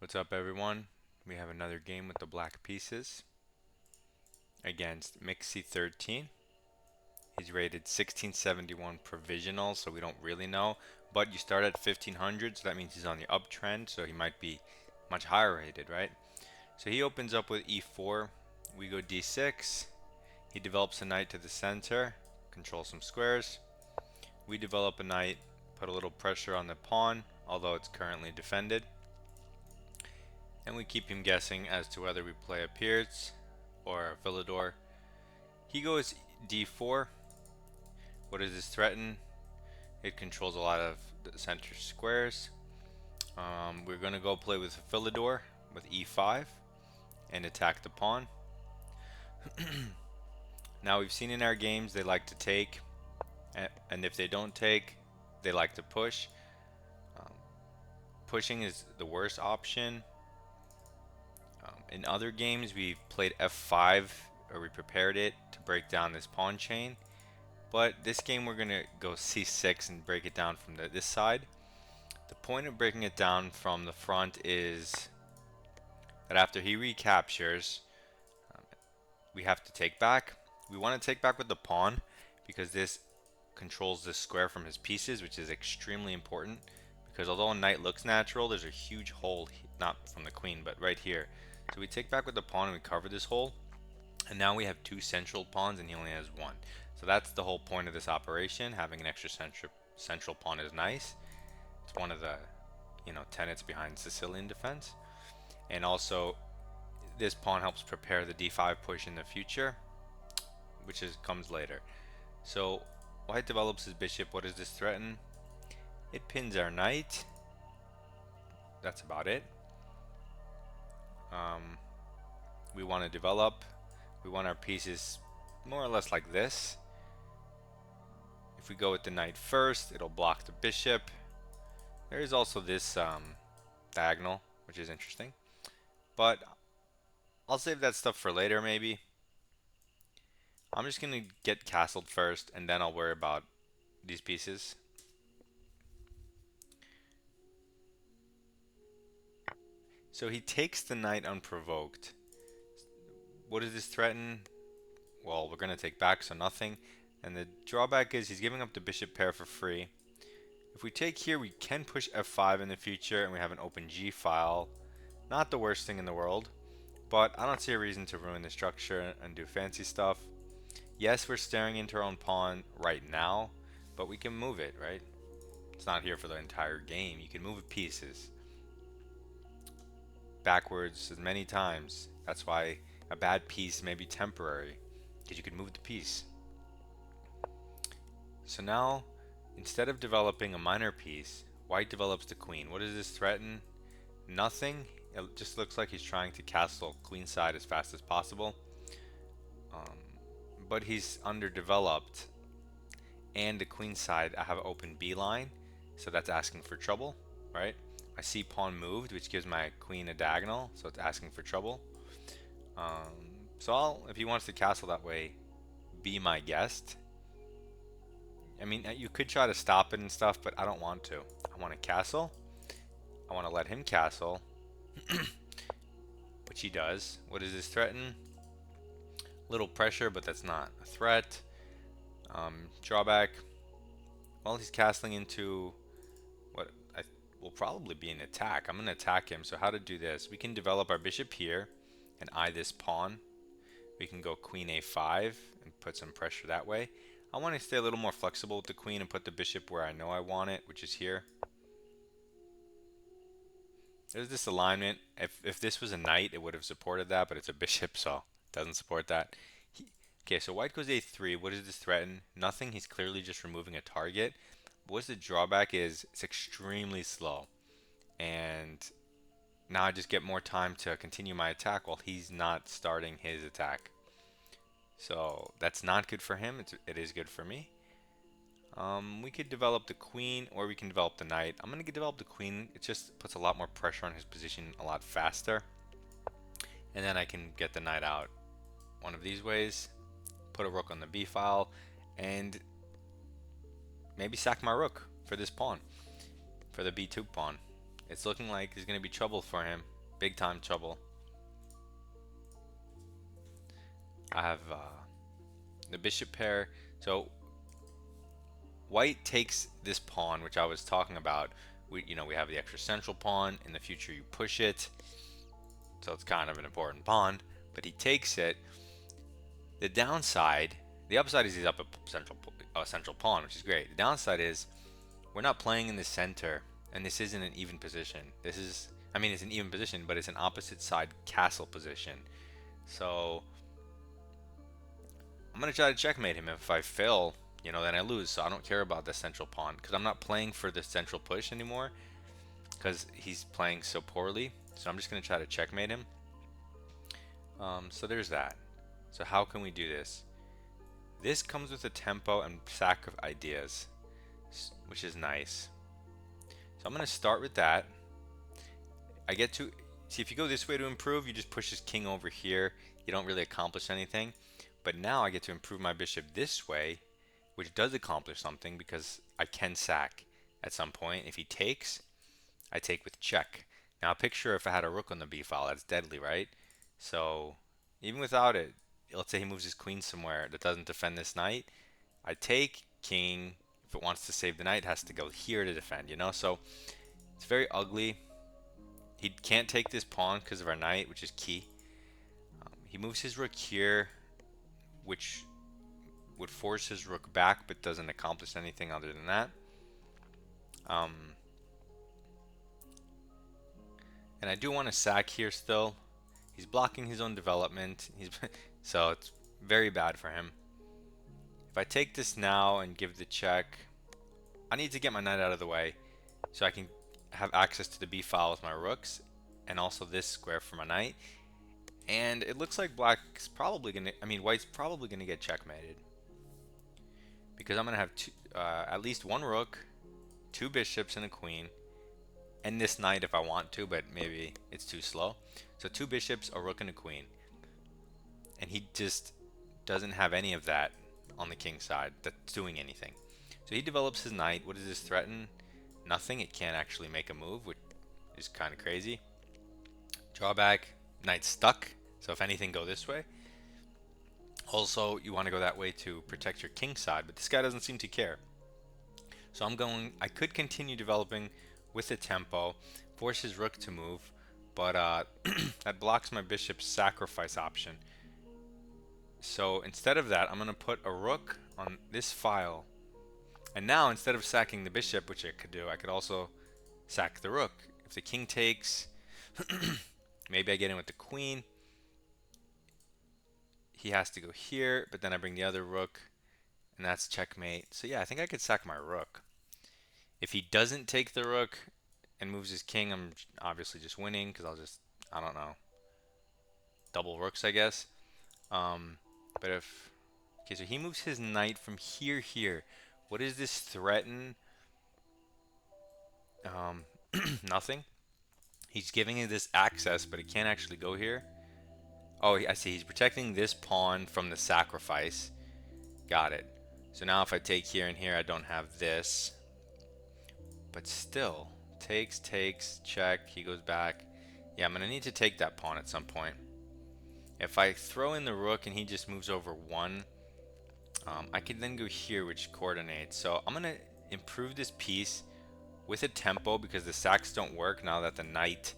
What's up, everyone? We have another game with the black pieces against Mixie 13. He's rated 1671 provisional, so we don't really know. But you start at 1500, so that means he's on the uptrend, so he might be much higher rated, right? So he opens up with e4. We go d6. He develops a knight to the center, controls some squares. We develop a knight, put a little pressure on the pawn, although it's currently defended. And we keep him guessing as to whether we play a Pierce or a Philidor. He goes d4. What does this threaten? It controls a lot of the center squares. We're going to go play with a Philidor with e5 and attack the pawn. Now we've seen in our games they like to take, and if they don't take, they like to push. Pushing is the worst option. In other games, we've played f5, or we prepared it to break down this pawn chain. But this game, we're going to go c6 and break it down from this side. The point of breaking it down from the front is that after he recaptures, we have to take back. We want to take back with the pawn because this controls this square from his pieces, which is extremely important. Because although a knight looks natural, there's a huge hole, not from the queen, but right here. So we take back with the pawn and we cover this hole. And now we have two central pawns and he only has one. So that's the whole point of this operation. Having an extra central pawn is nice. It's one of the tenets behind Sicilian defense. And also this pawn helps prepare the d5 push in the future, which comes later. So white develops his bishop. What does this threaten? It pins our knight. That's about it. We want to develop. We want our pieces more or less like this. If we go with the knight first, it'll block the bishop. There is also this diagonal, which is interesting. But I'll save that stuff for later, maybe. I'm just going to get castled first, and then I'll worry about these pieces. So he takes the knight unprovoked. What does this threaten? Well, we're going to take back, so nothing. And the drawback is he's giving up the bishop pair for free. If we take here, we can push f5 in the future, and we have an open g file. Not the worst thing in the world, but I don't see a reason to ruin the structure and do fancy stuff. Yes, we're staring into our own pawn right now, but we can move it, right? It's not here for the entire game. You can move pieces backwards as many times. That's why a bad piece may be temporary, because you can move the piece. So now, instead of developing a minor piece, white develops the queen. What does this threaten? Nothing. It just looks like he's trying to castle queenside as fast as possible. But he's underdeveloped, and the queenside I have open b line, so that's asking for trouble, right? I see pawn moved, which gives my queen a diagonal, so it's asking for trouble. So if he wants to castle that way, be my guest. I mean, you could try to stop it and stuff, but I don't want to. I want to castle. I want to let him castle, which he does. What does this threaten? Little pressure, but that's not a threat. Drawback. Well, he's castling into what will probably be an attack. I'm going to attack him. So how to do this? We can develop our bishop here and eye this pawn. We can go queen a5 and put some pressure that way. I want to stay a little more flexible with the queen and put the bishop where I know I want it, which is here. There's this alignment. If this was a knight, it would have supported that, but it's a bishop, so it doesn't support that. Okay, so white goes a3. What does this threaten? Nothing. He's clearly just removing a target. But what's the drawback is it's extremely slow. And now I just get more time to continue my attack while he's not starting his attack. So that's not good for him. It is good for me. We could develop the queen, or we can develop the knight. I'm going to develop the queen. It just puts a lot more pressure on his position a lot faster. And then I can get the knight out one of these ways, put a rook on the b file, and maybe sack my rook for this pawn, for the b2 pawn. It's looking like there's going to be trouble for him. big time trouble. I have the bishop pair. So white takes this pawn, which I was talking about. We have the extra central pawn. In the future, you push it, so it's kind of an important pawn. But he takes it. The downside, the upside is he's up a central pawn, which is great. The downside is we're not playing in the center, and this isn't an even position. This is, I mean, it's an even position, but it's an opposite side castle position. So I'm gonna try to checkmate him. If I fail, then I lose. So I don't care about the central pawn because I'm not playing for the central push anymore because he's playing so poorly. So I'm just gonna try to checkmate him. So there's that. So how can we do this? This comes with a tempo and sack of ideas, which is nice. So I'm gonna start with that. I get to see if you go this way to improve, you just push his king over here. You don't really accomplish anything. But now I get to improve my bishop this way, which does accomplish something because I can sack at some point. If he takes, I take with check. Now picture if I had a rook on the b file, that's deadly, right? So even without it, let's say he moves his queen somewhere that doesn't defend this knight. I take king. If it wants to save the knight, it has to go here to defend, So it's very ugly. He can't take this pawn because of our knight, which is key. He moves his rook here, which would force his rook back, but doesn't accomplish anything other than that. And I do want to sack here still. He's blocking his own development. So it's very bad for him. If I take this now and give the check, I need to get my knight out of the way so I can have access to the b file with my rooks and also this square for my knight. And it looks like white's probably gonna get checkmated because I'm gonna have at least one rook, two bishops, and a queen, and this knight if I want to, but maybe it's too slow. So two bishops, a rook, and a queen, and he just doesn't have any of that on the king side that's doing anything. So he develops his knight. What does this threaten? Nothing. It can't actually make a move, which is kind of crazy. Drawback, knight stuck. So if anything, go this way. Also, you want to go that way to protect your king side, but this guy doesn't seem to care. So I could continue developing with the tempo, force his rook to move, but that blocks my bishop's sacrifice option. So instead of that, I'm going to put a rook on this file. And now, instead of sacking the bishop, which I could do, I could also sack the rook. If the king takes, maybe I get in with the queen. He has to go here, but then I bring the other rook, and that's checkmate. So yeah, I think I could sack my rook. If he doesn't take the rook and moves his king, I'm obviously just winning because I don't know, double rooks, I guess. But okay, so he moves his knight from here. What does this threaten? Nothing. He's giving it this access, but it can't actually go here. Oh, I see. He's protecting this pawn from the sacrifice. Got it. So now if I take here and here, I don't have this. But still, takes, check. He goes back. Yeah, I'm going to need to take that pawn at some point. If I throw in the rook and he just moves over one, I can then go here, which coordinates. So I'm going to improve this piece with a tempo because the sacks don't work now that the knight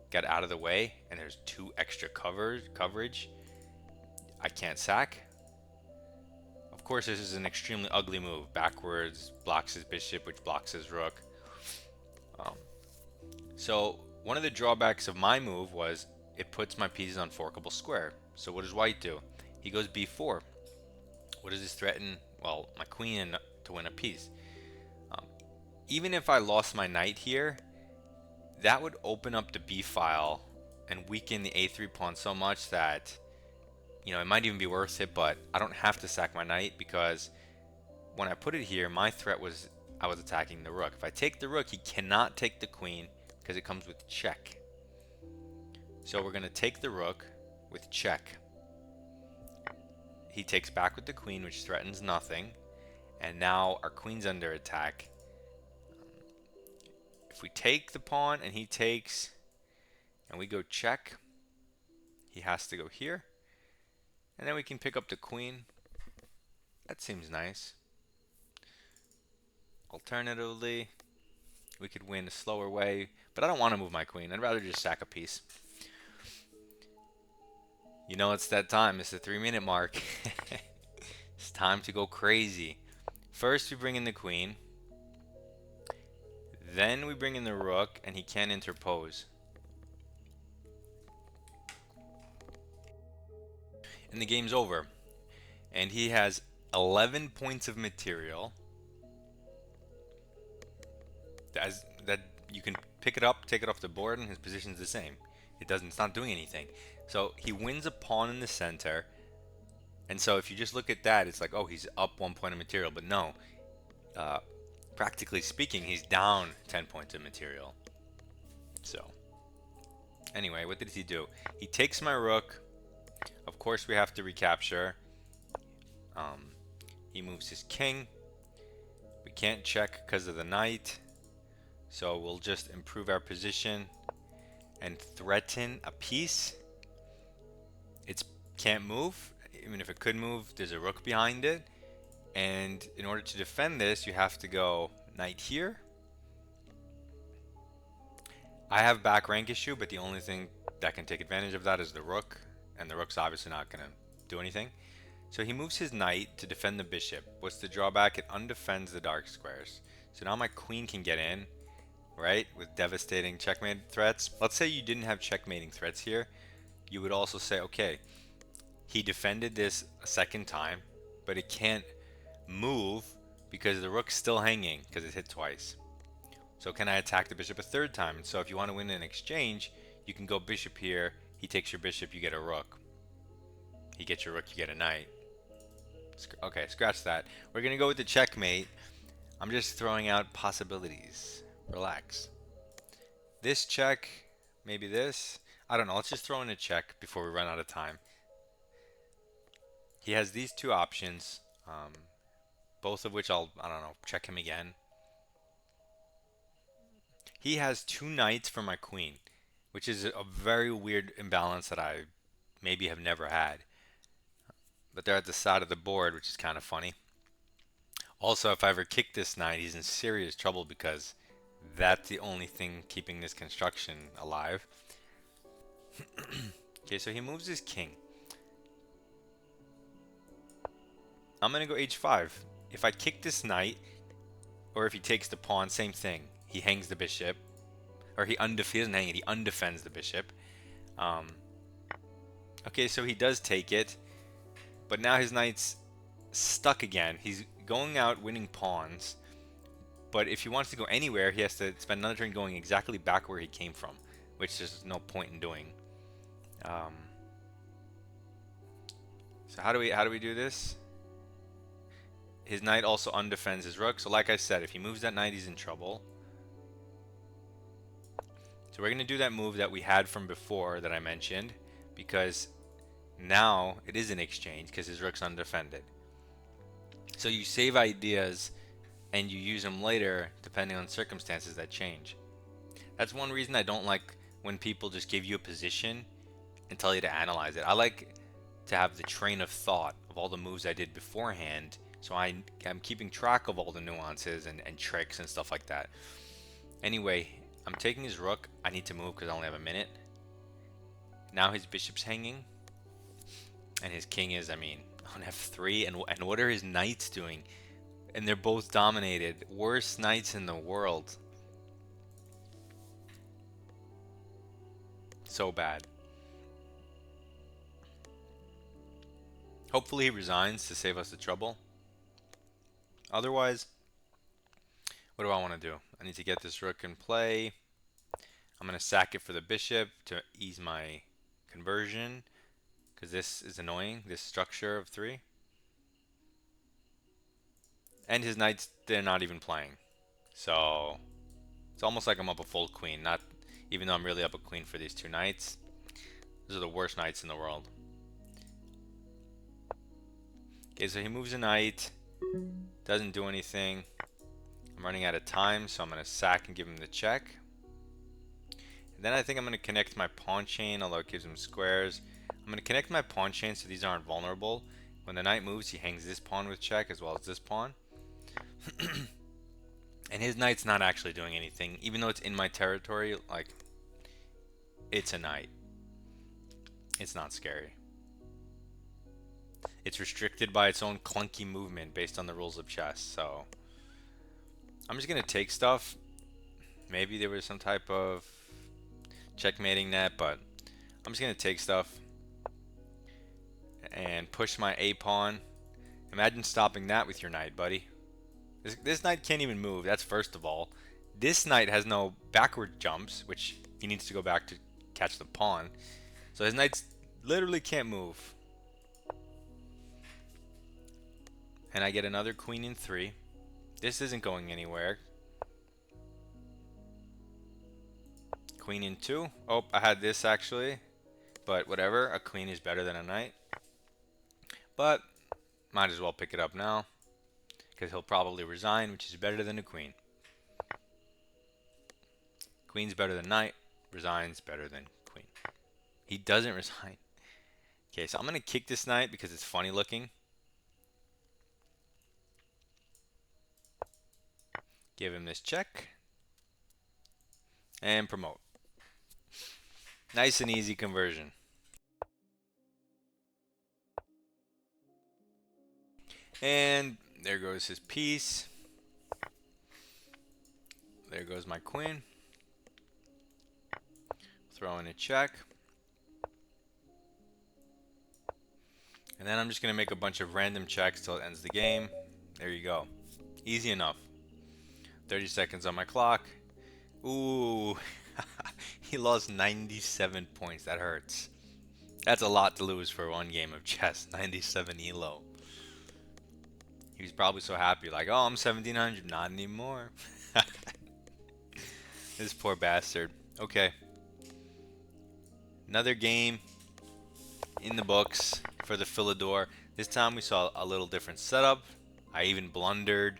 got out of the way and there's two extra coverage. I can't sack. Of course, this is an extremely ugly move. Backwards, blocks his bishop, which blocks his rook. So one of the drawbacks of my move was it puts my pieces on forkable square. So what does white do? He goes b4. What does this threaten? Well, my queen to win a piece. Even if I lost my knight here, that would open up the b file and weaken the a3 pawn so much that it might even be worth it, but I don't have to sack my knight because when I put it here, my threat was I was attacking the rook. If I take the rook, he cannot take the queen because it comes with check. So we're going to take the rook with check. He takes back with the queen, which threatens nothing. And now our queen's under attack. If we take the pawn and he takes, and we go check, he has to go here. And then we can pick up the queen. That seems nice. Alternatively, we could win a slower way, but I don't want to move my queen. I'd rather just sack a piece. You know, it's that time. It's the 3-minute mark. It's time to go crazy. First, we bring in the queen. Then we bring in the rook, and he can't interpose. And the game's over. And he has 11 points of material. That you can pick it up, take it off the board, and his position's the same. It's not doing anything. So he wins a pawn in the center. And so if you just look at that, it's like, oh, he's up 1 point of material. But no, practically speaking, he's down 10 points of material. So anyway, what did he do? He takes my rook. Of course, we have to recapture. He moves his king. We can't check because of the knight. So we'll just improve our position and threaten a piece. It can't move. Even if it could move, there's a rook behind it. And in order to defend this, you have to go knight here. I have back rank issue, but the only thing that can take advantage of that is the rook. And the rook's obviously not going to do anything. So he moves his knight to defend the bishop. What's the drawback? It undefends the dark squares. So now my queen can get in, right? With devastating checkmate threats. Let's say you didn't have checkmating threats here. You would also say, okay, he defended this a second time, but it can't move because the rook's still hanging because it hit twice. So can I attack the bishop a third time? So if you want to win an exchange, you can go bishop here. He takes your bishop, you get a rook. He gets your rook, you get a knight. Okay, scratch that. We're going to go with the checkmate. I'm just throwing out possibilities. Relax. This check, maybe this. I don't know. Let's just throw in a check before we run out of time. He has these two options, both of which I don't know, check him again. He has 2 knights for my queen, which is a very weird imbalance that I maybe have never had. But they're at the side of the board, which is kind of funny. Also, if I ever kick this knight, he's in serious trouble because that's the only thing keeping this construction alive. Okay, so he moves his king. I'm going to go h5. If I kick this knight, or if he takes the pawn, same thing. He hangs the bishop. Or he doesn't hang it, he undefends the bishop. Okay, so he does take it. But now his knight's stuck again. He's going out winning pawns. But if he wants to go anywhere, he has to spend another turn going exactly back where he came from. Which there's no point in doing. So how do we do this? His knight also undefends his rook. So like I said, if he moves that knight, he's in trouble. So we're going to do that move that we had from before that I mentioned. Because now it is an exchange because his rook's undefended. So you save ideas and you use them later depending on circumstances that change. That's one reason I don't like when people just give you a position and tell you to analyze it. I like to have the train of thought of all the moves I did beforehand, so I'm keeping track of all the nuances and tricks and stuff like that. Anyway, I'm taking his rook. I need to move because I only have a minute. Now his bishop's hanging. And his king is, I mean, on f3. And what are his knights doing? And they're both dominated. Worst knights in the world. So bad. Hopefully he resigns to save us the trouble. Otherwise, what do I want to do? I need to get this rook in play. I'm going to sack it for the bishop to ease my conversion. Because this is annoying, this structure of 3. And his knights, they're not even playing. So, it's almost like I'm up a full queen. Not even though I'm really up a queen for these 2 knights. Those are the worst knights in the world. Okay, so he moves a knight. Doesn't do anything. I'm running out of time, so I'm going to sack and give him the check. Then I think I'm going to connect my pawn chain, although it gives him squares. I'm going to connect my pawn chain so these aren't vulnerable. When the knight moves, he hangs this pawn with check as well as this pawn. And his knight's not actually doing anything. Even though it's in my territory, like, it's a knight. It's not scary. It's restricted by its own clunky movement based on the rules of chess, so I'm just gonna take stuff. Maybe there was some type of checkmating net, but I'm just gonna take stuff and push my A pawn. Imagine stopping that with your knight, buddy. This knight can't even move, that's first of all. This knight has no backward jumps, which he needs to go back to catch the pawn. So his knights literally can't move. And I get another queen in 3. This isn't going anywhere. Queen in 2. Oh, I had this actually. But whatever, a queen is better than a knight. But might as well pick it up now, because he'll probably resign, which is better than a queen. Queen's better than knight. Resigns better than queen. He doesn't resign. Okay, so I'm going to kick this knight because it's funny looking. Give him this check. And promote. Nice and easy conversion. And there goes his piece. There goes my queen. Throw in a check. And then I'm just going to make a bunch of random checks till it ends the game. There you go. Easy enough. 30 seconds on my clock. Ooh. He lost 97 points. That hurts. That's a lot to lose for one game of chess. 97 elo. He was probably so happy, like, oh, I'm 1700. Not anymore. This poor bastard. Okay. Another game in the books for the Philidor. This time we saw a little different setup. I even blundered.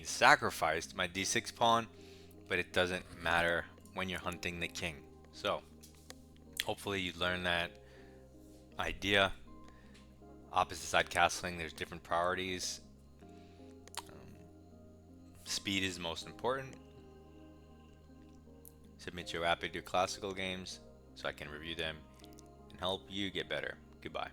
Sacrificed my d6 pawn, but it doesn't matter when you're hunting the king. So, hopefully you learn that idea. Opposite side castling, there's different priorities. Speed is most important. Submit your rapid, your classical games so I can review them and help you get better. Goodbye.